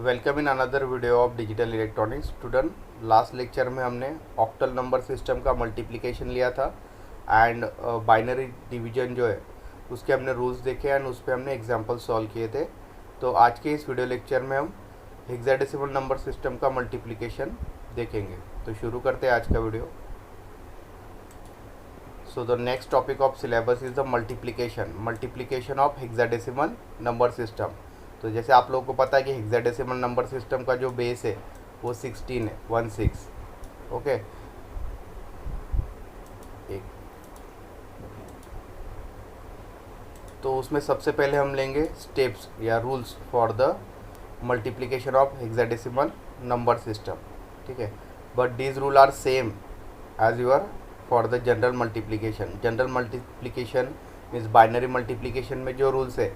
Welcome in another video of digital electronics student. Last lecture में हमने octal number system का multiplication लिया था एंड बाइनरी डिवीजन जो है उसके हमने रूल्स देखे एंड उस पर हमने एग्जांपल सॉल्व किए थे। तो आज के इस वीडियो लेक्चर में हम हेक्साडेसिमल नंबर सिस्टम का मल्टीप्लिकेशन देखेंगे। तो शुरू करते हैं आज का video. So the next topic of syllabus is the multiplication of hexadecimal number system. तो जैसे आप लोगों को पता है कि हेक्साडेसिमल नंबर सिस्टम का जो बेस है वो 16 है, 16। ओके, एक तो उसमें सबसे पहले हम लेंगे स्टेप्स या rules for the multiplication of hexadecimal number system. ठीक है, but these rule are same as your for the general multiplication. General multiplication means binary multiplication में जो रूल्स है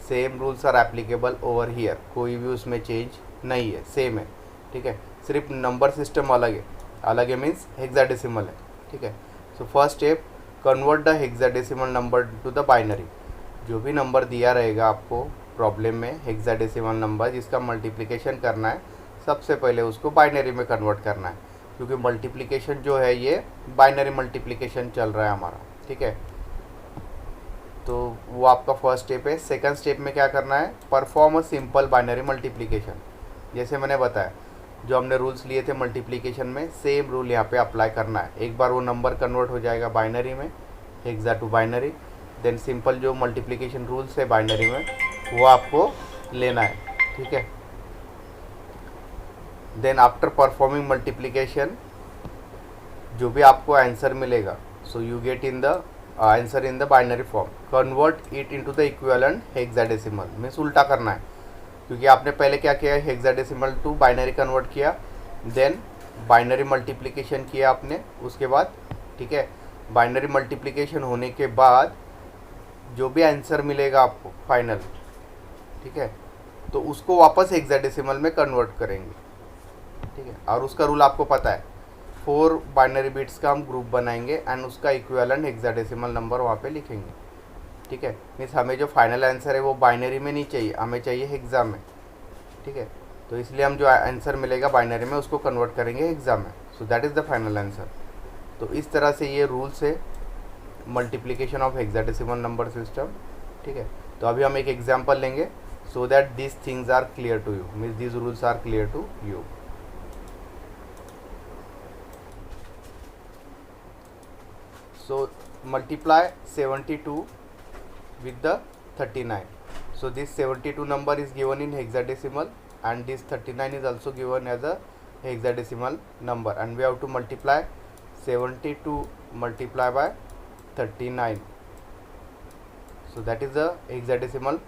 same rules are applicable over here, कोई भी उसमें change नहीं है, सेम है। ठीक है, सिर्फ नंबर सिस्टम अलग है मीन्स हेक्साडेसिमल है। ठीक है, so first step, convert the hexadecimal number two the binary. जो भी नंबर दिया रहेगा आपको प्रॉब्लम में हेक्साडेसिमल नंबर जिसका मल्टीप्लिकेशन करना है, सबसे पहले उसको बाइनरी में कन्वर्ट करना है, क्योंकि मल्टीप्लिकेशन जो है ये बाइनरी मल्टीप्लिकेशन चल रहा है हमारा। ठीक है, तो वो आपका फर्स्ट स्टेप है। सेकंड स्टेप में क्या करना है, perform a simple binary multiplication. जैसे मैंने बताया, जो हमने रूल्स लिए थे मल्टीप्लिकेशन में, सेम रूल यहाँ पे अप्लाई करना है। एक बार वो नंबर कन्वर्ट हो जाएगा बाइनरी में, hexa to binary, then simple जो मल्टीप्लिकेशन रूल्स है बाइनरी में वो आपको लेना है। ठीक है, देन आफ्टर परफॉर्मिंग मल्टीप्लिकेशन जो भी आपको आंसर मिलेगा, so you get in the answer in the binary form, convert it into the equivalent hexadecimal. Means उल्टा करना है, क्योंकि आपने पहले क्या किया है, हेक्साडेसिमल टू बाइनरी कन्वर्ट किया, देन बाइनरी मल्टीप्लिकेशन किया आपने उसके बाद। ठीक है, बाइनरी मल्टीप्लिकेशन होने के बाद जो भी आंसर मिलेगा आपको फाइनल, ठीक है, तो उसको वापस हेक्साडेसिमल में कन्वर्ट करेंगे। ठीक है, और उसका रूल आपको पता है, 4 बाइनरी बिट्स का हम ग्रुप बनाएंगे एंड उसका इक्विवेलेंट हेक्साडेसिमल नंबर वहाँ पे लिखेंगे। ठीक है, मीन्स हमें जो फाइनल आंसर है वो बाइनरी में नहीं चाहिए, हमें चाहिए हेक्सा में। ठीक है, तो इसलिए हम जो आंसर मिलेगा बाइनरी में उसको कन्वर्ट करेंगे हेक्सा में। So that is the final answer. तो इस तरह से ये रूल्स है multiplication of hexadecimal number system. ठीक है, तो अभी हम एक एग्जाम्पल लेंगे so that this things are clear to you, means this rules are clear to you. So multiply 72 with the 39. So this 72 number is given in hexadecimal and this 39 is also given as a hexadecimal number, and we have to multiply 72 multiply by 39. So that is the hexadecimal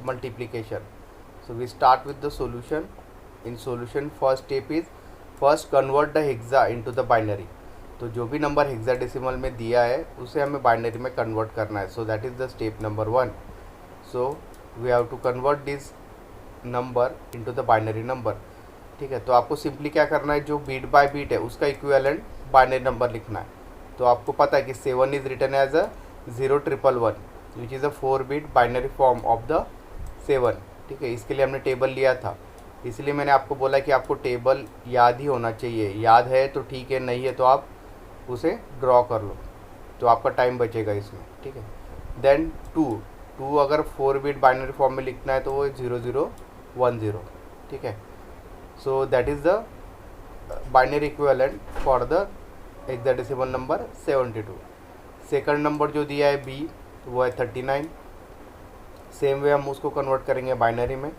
multiplication. So we start with the solution. In solution, first step is first convert the hexa into the binary. तो जो भी number hexadecimal में दिया है उसे हमें binary में convert करना है। So that is the step number 1। So we have to convert this number into the binary number. ठीक है, तो आपको सिंपली क्या करना है, जो बीट बाय बीट है उसका इक्विवेलेंट बाइनरी नंबर लिखना है। तो आपको पता है कि 7 is written as a 0111 which is a 4 bit binary form of the 7। ठीक है, इसके लिए हमने टेबल लिया था, इसलिए मैंने आपको बोला कि आपको टेबल याद ही होना चाहिए। याद है तो ठीक है, नहीं है तो आप उसे ड्रॉ कर लो, तो आपका टाइम बचेगा इसमें। ठीक है, देन 2 अगर 4 बिट बाइनरी फॉर्म में लिखना है तो वो 0010। ठीक है, so that is the binary equivalent for the hexadecimal number 72। Second number जो दिया है बी वो है 39। सेम वे हम उसको कन्वर्ट करेंगे बाइनरी में।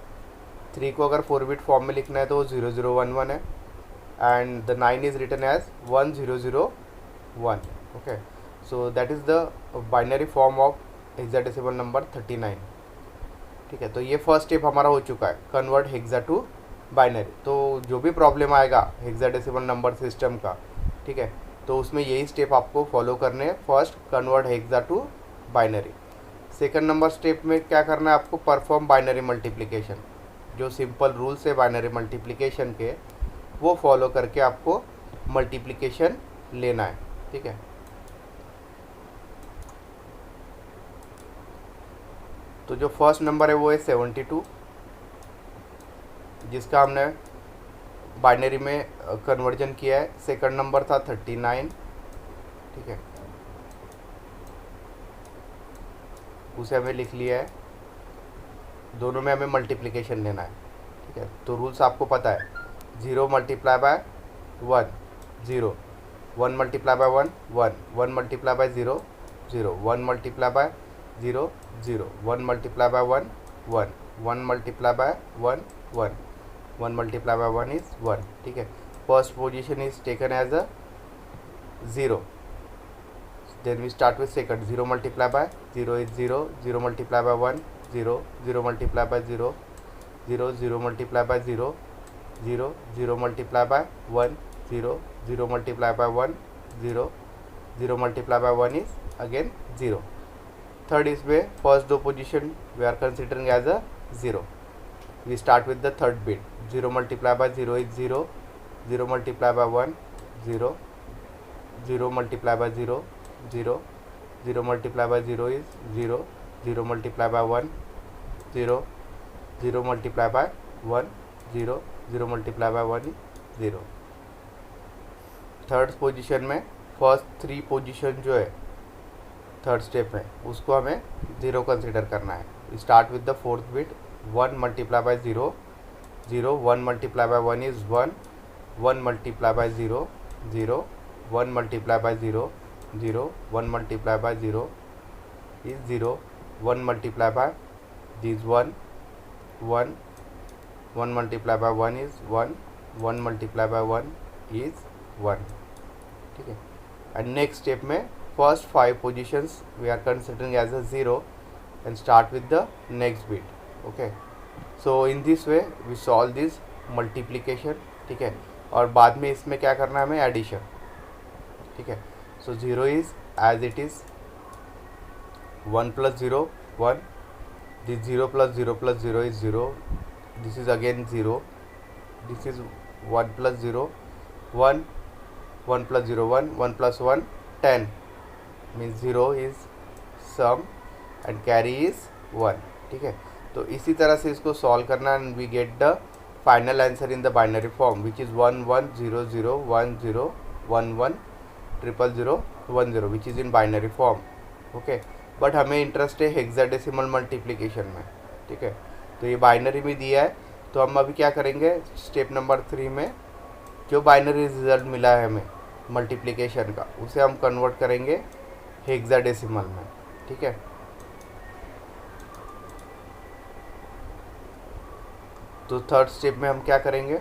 3 को अगर 4 बिट फॉर्म में लिखना है तो वो 0011 है and the 9 is written as 1001। Okay, so that is the binary form of hexadecimal number 39. ठीक है, तो ये फर्स्ट स्टेप हमारा हो चुका है, कन्वर्ट हेक्सा टू बाइनरी। तो जो भी प्रॉब्लम आएगा हेक्साडेसिमल नंबर सिस्टम का, ठीक है, तो उसमें यही स्टेप आपको फॉलो करने हैं। First convert hexa to binary. Second number step में क्या करना है आपको, परफॉर्म बाइनरी मल्टीप्लिकेशन। जो सिंपल रूल्स है बाइनरी मल्टीप्लिकेशन के वो फॉलो करके आपको मल्टीप्लिकेशन लेना है। ठीक है, तो जो फर्स्ट नंबर है वो है 72 जिसका हमने बाइनरी में कन्वर्जन किया है। सेकंड नंबर था 39, ठीक है, उसे हमें लिख लिया है। दोनों में हमें मल्टीप्लिकेशन लेना है, ठीक है। तो रूल्स आपको पता है, 0 multiply by 1 0, 1 multiply by 1 1, 1 multiply by 0 0, 1 multiply by 0 0, 1 multiply by 1 1, 1 multiply by 1 1, 1 multiply by 1 is 1, ठीक है। First position is taken as a 0, then we start with second, 0 multiply by 0 is 0, 0 multiply by 1 0, 0 multiply by 0 0, 0 multiply by 0 0, 0 multiply by 1 0, 0 multiply by 1 0, 0 multiply by 1 is again 0. Third is where first दो position we are considering as a 0. We start with the third bit, 0 multiply by 0 is 0, 0 multiply by 1 0, 0 multiply by 0 0, 0 multiply by 0 is 0, 0 multiply by 1 0, 0 multiply by 1 0, 0 multiply by 1 is 0. Third position में first three position जो है third step में, उसको हमें 0 consider करना है। Start with the fourth bit, 1 multiply by 0 0, 1 multiply by 1 is 1, 1 multiply by 0 0, 1 multiply by 0 0, 1 multiply by 0 is 0, 1 multiply by this 1 1, 1 multiply by 1 is 1, 1 multiply by 1 is 1, ठीक है। And next step में first 5 positions we are considering as a 0 and start with the next bit, okay. So in this way we solve this multiplication, ठीक है। और बाद में इसमें क्या करना है हमें, एडिशन, ठीक है। So 0 is as it is, 1 plus 0 1, this 0 plus 0 plus 0 is 0, this is again 0, this is 1 plus 0 1, 1 plus 0 1, 1 plus 1 10, means 0 is sum and carry is 1, ठीक है। तो इसी तरह से इसको सॉल्व करना and we get the final answer in the binary form which is 1 1 0 0 1 0 1 1 0 0 1 0 which is in binary form, okay. But हमें interest है हेक्साडेसिमल मल्टीप्लिकेशन में, ठीक है। तो ये बाइनरी में दिया है, तो हम अभी क्या करेंगे, स्टेप नंबर 3 में जो बाइनरी रिजल्ट मिला है हमें मल्टीप्लिकेशन का, उसे हम कन्वर्ट करेंगे हेक्साडेसिमल में, ठीक है। तो थर्ड स्टेप में हम क्या करेंगे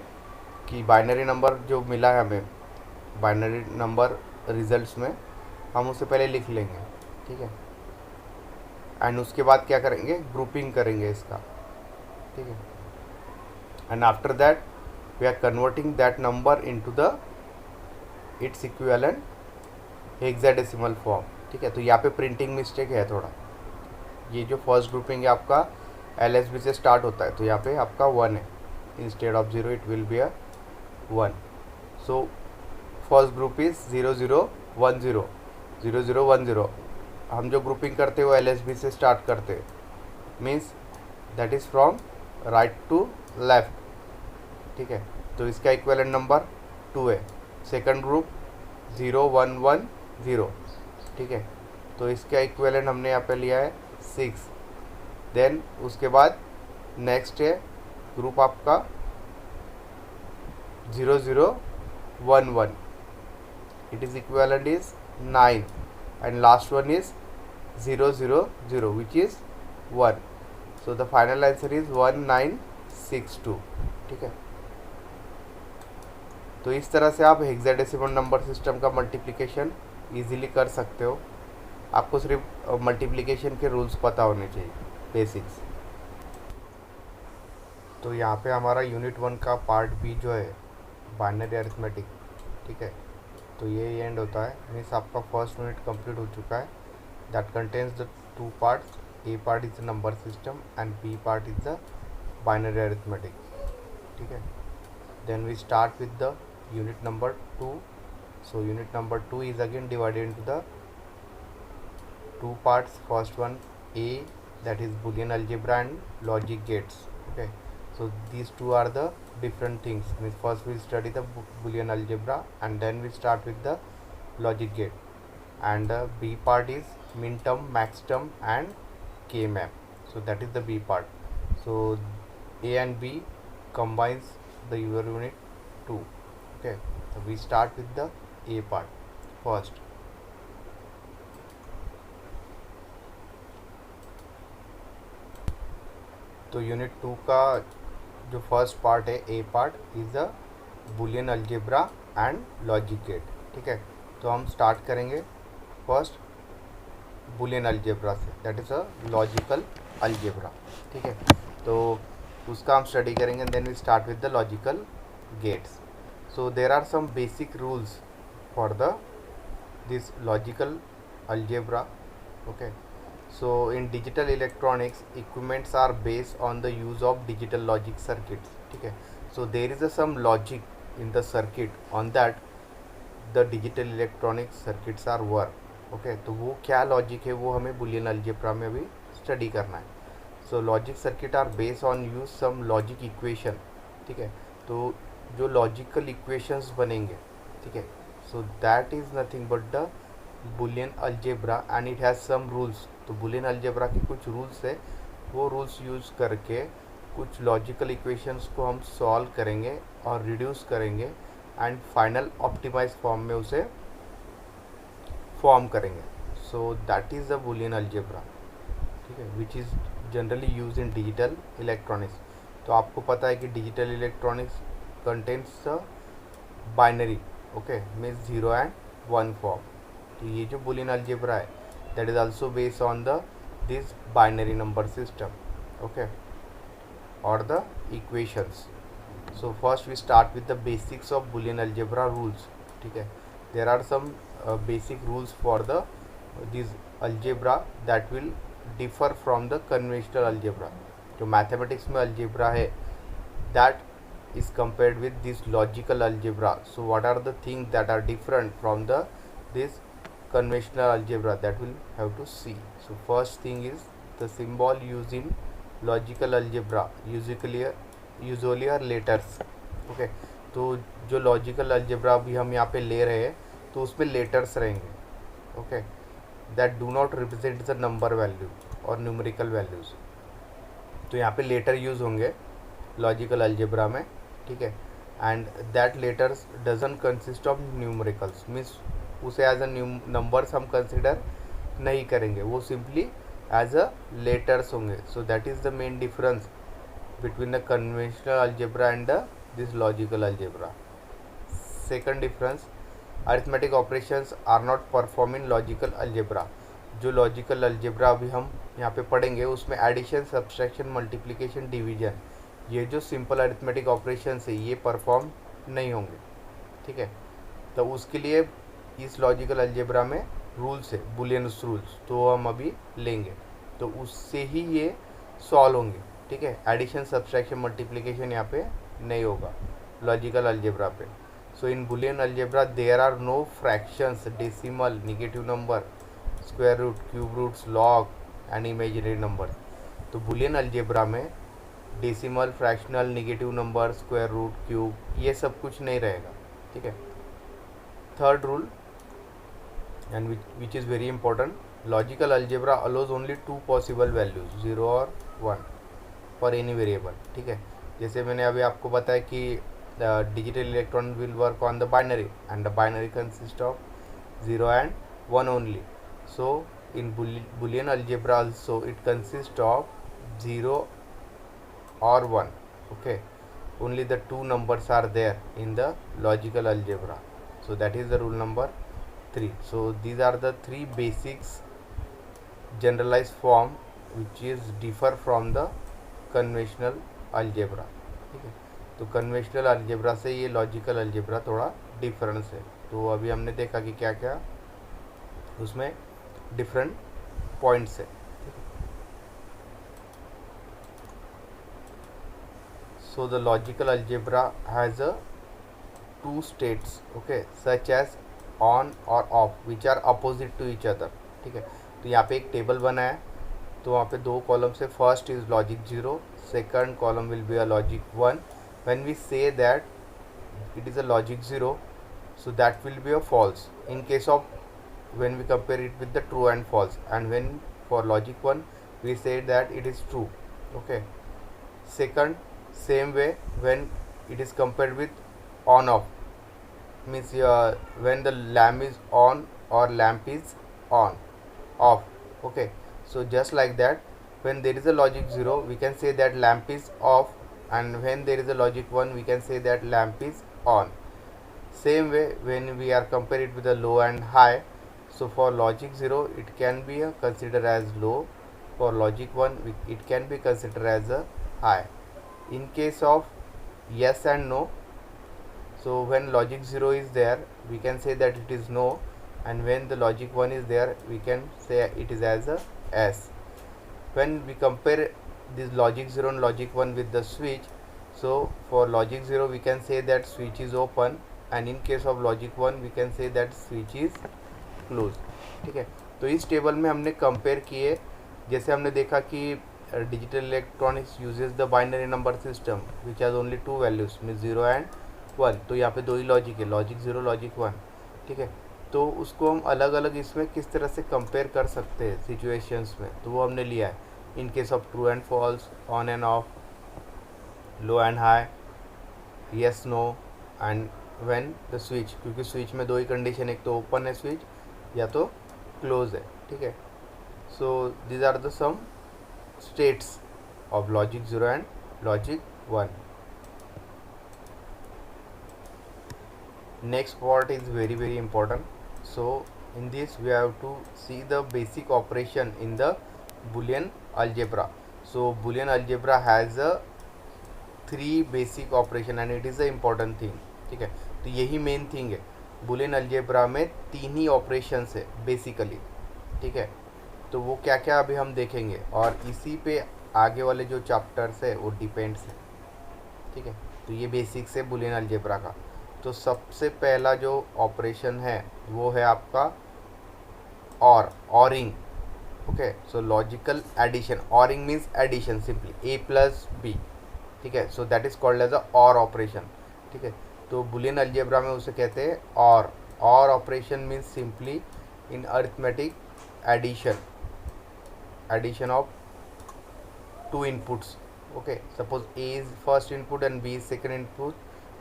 कि बाइनरी नंबर जो मिला है हमें, बाइनरी नंबर रिजल्ट्स में, हम उसे पहले लिख लेंगे, ठीक है। एंड उसके बाद क्या करेंगे, ग्रुपिंग करेंगे इसका, ठीक है। And after that we are converting that number into the its equivalent hexadecimal form, ठीक है। तो यहाँ पे प्रिंटिंग मिस्टेक है थोड़ा, ये जो फर्स्ट ग्रुपिंग है आपका LSB से स्टार्ट होता है, तो यहाँ पे आपका 1 है, instead of 0 it will be a 1। So first group is 0 0 1 0 0 0 1 0। हम जो ग्रुपिंग करते हैं वो LSB से स्टार्ट करते हैं, means that is from right to left, ठीक है। तो इसका इक्विवेलेंट नंबर 2 है। सेकंड ग्रुप 0 1 1 0, ठीक है। तो इसका इक्विवेलेंट हमने यहाँ पे लिया है 6। देन उसके बाद नेक्स्ट है ग्रुप आपका 0 0 1 1, it is equivalent is 9, and last one is 0 0 0 which is 1. So the final answer is 1962, ठीक है। तो इस तरह से आप हेक्साडेसिमल नंबर सिस्टम का मल्टीप्लिकेशन इजीली कर सकते हो। आपको सिर्फ मल्टीप्लिकेशन के रूल्स पता होने चाहिए, बेसिक्स। तो यहाँ पे हमारा यूनिट 1 का पार्ट बी जो है बाइनरी अरिथमेटिक, ठीक है। तो ये एंड होता है, मीन्स आपका फर्स्ट यूनिट कंप्लीट हो चुका है। That contains the 2 parts, A part is the number system and B part is the binary arithmetic, ठीक है। Then we start with the unit number 2. So unit number 2 is again divided into the 2 parts. First one A, that is Boolean algebra and logic gates, okay. So these two are the different things. Means first we study the Boolean algebra and then we start with the logic gate. And the B part is min term, max term and K map. So that is the B part. So A and B combines the your unit 2. Okay, so we start with the A part first. तो unit 2 का जो first part है A part is the Boolean algebra and logic gate. ठीक है, तो हम start करेंगे first Boolean algebra से, that is a logical algebra. ठीक है, तो उसका हम स्टडी करेंगे. Then we start with the logical gates. So there are some basic rules for the this logical algebra. Okay, so in digital electronics equipments are based on the use of digital logic circuits. ठीक है, so there is a some logic in the circuit on that the digital electronic circuits are work. okay, तो वो क्या logic है वो हमें Boolean algebra में भी स्टडी करना है. so logic circuit are based on use some logic equation. ठीक है, तो जो लॉजिकल इक्वेशंस बनेंगे, ठीक है, so that is nothing but the boolean algebra and it has some rules. तो बुलियन अलजेब्रा के कुछ रूल्स है, वो रूल्स यूज़ करके कुछ लॉजिकल इक्वेशंस को हम सॉल्व करेंगे और रिड्यूस करेंगे एंड फाइनल ऑप्टिमाइज फॉर्म में उसे फॉर्म करेंगे. So that is the Boolean algebra. ठीक है, which is generally use in digital electronics. तो आपको पता है कि digital electronics contents the binary. Okay, means 0 and 1 form. तो ये जो बुलियन अलजेब्रा है that is also based on the this binary number system. Okay, और the equations. So first we start with the basics of Boolean algebra rules. ठीक है, there are some basic rules for the this algebra that will differ from the conventional algebra. जो mathematics में algebra है that is compared with this logical algebra. So what are the things that are different from the this conventional algebra that we'll have to see. So first thing is the symbol used in logical algebra usually are letters. Okay, तो जो logical algebra अभी हम यहाँ पे ले रहे हैं तो उसमें लेटर्स रहेंगे. Okay, that do not represent the number value और न्यूमेरिकल वैल्यूज़. तो यहाँ पे लेटर यूज़ होंगे लॉजिकल अलजेब्रा में. ठीक है, and that letters doesn't consist of numericals. Means उसे एज अ नंबर्स हम कंसिडर नहीं करेंगे, वो सिंपली एज अ लेटर्स होंगे. So that is the main difference between the conventional algebra and the this logical algebra. Second difference, arithmetic operations are not perform in logical algebra. जो logical algebra अभी हम यहाँ पे पढ़ेंगे उसमें addition, subtraction, multiplication, division, ये जो simple arithmetic operations है ये परफॉर्म नहीं होंगे. ठीक है, तो उसके लिए इस लॉजिकल अलजेब्रा में रूल्स है, बुलियन रूल्स, तो हम अभी लेंगे तो उससे ही ये सॉल्व होंगे. ठीक है, एडिशन, सब्सट्रैक्शन, मल्टीप्लिकेशन यहाँ पे नहीं होगा लॉजिकल अलजेब्रा पे. So in Boolean algebra there are no fractions, decimal, negative number, square root, cube roots, log and imaginary number. तो बुलियन अलजेब्रा में decimal, fractional, negative number, square root, cube, ये सब कुछ नहीं रहेगा. ठीक है, third rule and which is very important, logical algebra allows only 2 possible values, 0 और 1 फॉर एनी वेरिएबल. ठीक है, जैसे मैंने अभी आपको बताया कि digital electron will work on the binary and the binary consist of 0 and 1 only. So in Boolean algebra also it consists of 0 or 1. Okay, only the 2 numbers are there in the logical algebra. So that is the rule number 3. So these are the 3 basics generalized form which is differ from the conventional algebra. ठीक है, तो conventional algebra से ये logical algebra थोड़ा difference है. तो अभी हमने देखा कि क्या क्या उसमें डिफरेंट पॉइंट्स है. So the logical algebra has a 2 states, okay, such as on or off, which are opposite to each other. ठीक है, तो यहाँ पे एक टेबल बना है, तो वहाँ पे 2 कॉलम्स है. First is logic 0, second column will be a logic 1. When we say that it is a logic 0, so that will be a false in case of when we compare it with the true and false, and when for logic 1 we say that it is true. Okay. Second, same way when it is compared with on off, means when the lamp is on or lamp is on off. Okay, so just like that, when there is a logic 0 we can say that lamp is off, and when there is a logic 1 we can say that lamp is on. Same way when we are compare it with the low and high, so for logic 0 it can be considered as low, for logic 1 it can be considered as a high. In case of yes and no, so when logic 0 is there we can say that it is no, and when the logic 1 is there we can say it is as a S. When we compare this logic 0 and logic 1 with the switch, so for logic 0 we can say that switch is open, and in case of logic 1 we can say that switch is closed. ठीक है, तो इस table में हमने compare किए, जैसे हमने देखा कि digital electronics uses the binary number system which has only to values mean 0 and 1, तो यहाँ पे दो ही लॉजिक है, लॉजिक 0 लॉजिक 1. ठीक है, तो उसको हम अलग अलग इसमें किस तरह से कंपेयर कर सकते हैं सिचुएशंस में, तो वो हमने लिया है. In case of true and false, on and off, low and high, yes no, and when the switch, क्योंकि स्विच में दो ही कंडीशन, एक तो ओपन है स्विच या तो क्लोज है. ठीक है, so these are the some states of logic 0 and logic 1. Next part is very very important. So in this we have to see the basic operation in the Boolean algebra. So Boolean algebra has a 3 basic operation and it is a important thing. ठीक है, तो यही main thing है. Boolean algebra में 3 ही operations है basically. ठीक है, तो वो क्या क्या अभी हम देखेंगे, और इसी पे आगे वाले जो चैप्टर्स है वो डिपेंड्स है. ठीक है, तो ये बेसिक्स है Boolean algebra का. तो सबसे पहला जो ऑपरेशन है वो है आपका ORing. Okay, so logical addition, ORing means addition simply A plus B. ठीक है, so that is called as a OR operation. ठीक है, तो बुलियन अलजेब्रा में उसे कहते हैं और operation means simply in arithmetic addition of two inputs. Okay, suppose A is first input and B is second input,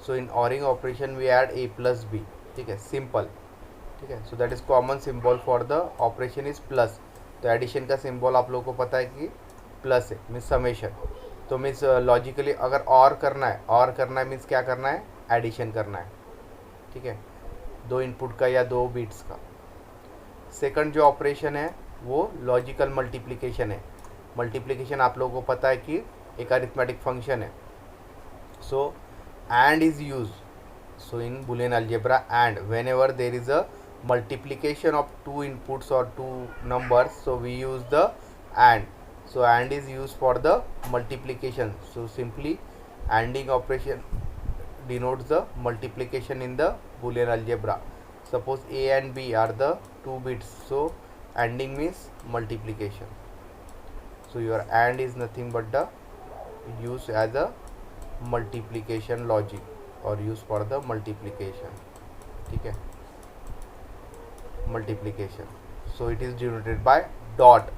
so in ORing operation we add A plus B. ठीक है, simple. ठीक है, so that is common symbol for the operation is plus. तो addition का symbol आप लोगों को पता है कि प्लस है, मीन्स समेशन. तो मीन्स लॉजिकली अगर और करना है मीन्स क्या करना है, एडिशन करना है. ठीक है, दो इनपुट का या दो बिट्स का. सेकंड जो ऑपरेशन है वो लॉजिकल मल्टीप्लिकेशन है. मल्टीप्लिकेशन आप लोगों को पता है कि एक अरिथमेटिक फंक्शन है. सो and is used. So in Boolean algebra, and whenever there is a multiplication of two inputs or two numbers, so we use the and. So and is used for the multiplication. So simply anding operation denotes the multiplication in the Boolean algebra. Suppose a and b are the two bits, so anding means multiplication. So your and is nothing but the use as a multiplication logic और use for the multiplication. ठीक है, multiplication. So it is denoted by dot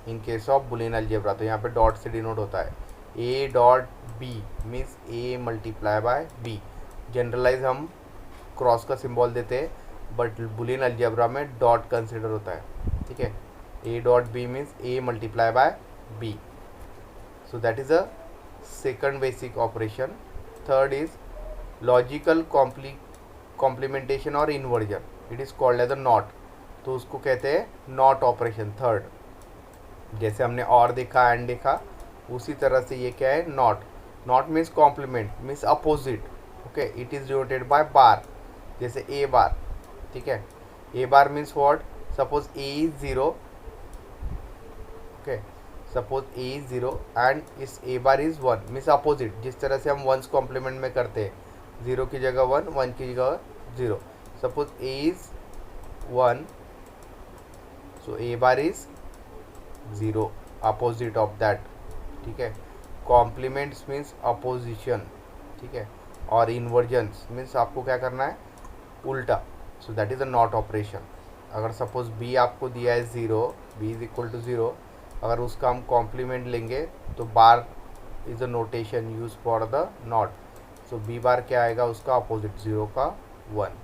in case of Boolean algebra. तो यहाँ पे dot से denote होता है. A dot B means A multiply by B. Generalise हम क्रॉस का सिंबल देते हैं, बट बुलियन अलजेब्रा में डॉट कंसिडर होता है. ठीक है, A dot B means A multiply by B. So that is a second basic operation. Third is logical complementation or inversion. It is called as a NOT. तो उसको कहते हैं NOT operation. Third, जैसे हमने और देखा एंड देखा, उसी तरह से ये क्या है, NOT. NOT means complement means opposite. Okay, it is denoted by bar. जैसे a bar. ठीक है, a bar means what? Suppose a is 0. Okay, suppose A is 0 and इस ए बार इज 1 मीन्स अपोजिट. जिस तरह से हम वंस कॉम्प्लीमेंट में करते हैं, 0 की जगह 1, 1 की जगह 0. Suppose A is 1, so A bar is 0, opposite of that. ठीक है, कॉम्प्लीमेंट्स मीन्स अपोजिशन, ठीक है, और इन्वर्जन्स मीन्स आपको क्या करना है, उल्टा। सो that is a not operation. अगर सपोज बी आपको दिया है 0, बी इज इक्वल टू 0, अगर उसका हम कॉम्प्लीमेंट लेंगे तो bar is a notation use for the not. So B bar क्या आएगा, उसका अपोजिट 0 का 1,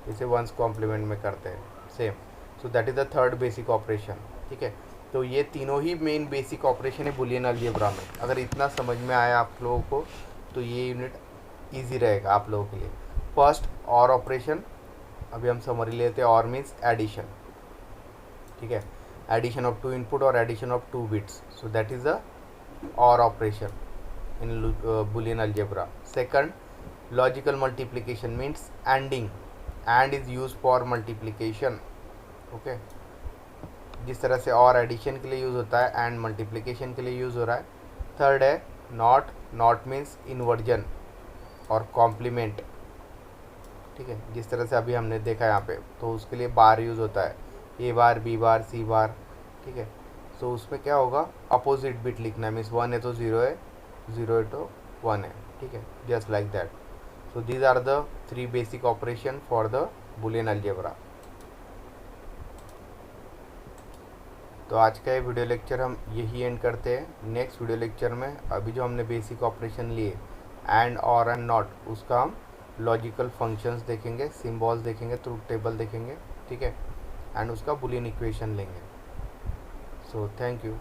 इसे वंस कॉम्प्लीमेंट में करते हैं same. So that is the third basic operation, ठीक है। तो ये तीनों ही मेन बेसिक ऑपरेशन है बुलियन अलजेब्रा में। अगर इतना समझ में आया आप लोगों को तो ये यूनिट ईजी रहेगा आप लोगों के लिए। फर्स्ट और ऑपरेशन, अभी हम समरी लेते हैं। और मीन्स एडिशन, ठीक है, एडिशन ऑफ 2 इनपुट और addition of 2 bits. So that is a OR operation in Boolean algebra. Second, logical multiplication means ANDing, AND is use for multiplication, okay. जिस तरह से और एडिशन के लिए यूज़ होता है एंड मल्टीप्लिकेशन के लिए यूज़ हो रहा है। थर्ड है नॉट, नॉट मीन्स इन्वर्जन और कॉम्प्लीमेंट, ठीक है, जिस तरह से अभी हमने देखा यहाँ पे, तो उसके लिए बार यूज़ होता है, ए बार, बी बार, सी बार, ठीक है। सो उसमें क्या होगा, अपोजिट बिट लिखना है, मीन्स 1 है तो 0 है, 0 है तो 1 है, ठीक है, just like that. So these are the 3 basic operation for the Boolean algebra. तो आज का ये वीडियो लेक्चर हम यही एंड करते हैं। नेक्स्ट वीडियो लेक्चर में अभी जो हमने बेसिक ऑपरेशन लिए एंड, और एंड नॉट, उसका हम लॉजिकल फंक्शंस देखेंगे, सिम्बॉल्स देखेंगे, ट्रूथ टेबल देखेंगे, ठीक है, एंड उसका बुलियन इक्वेशन लेंगे। So thank you.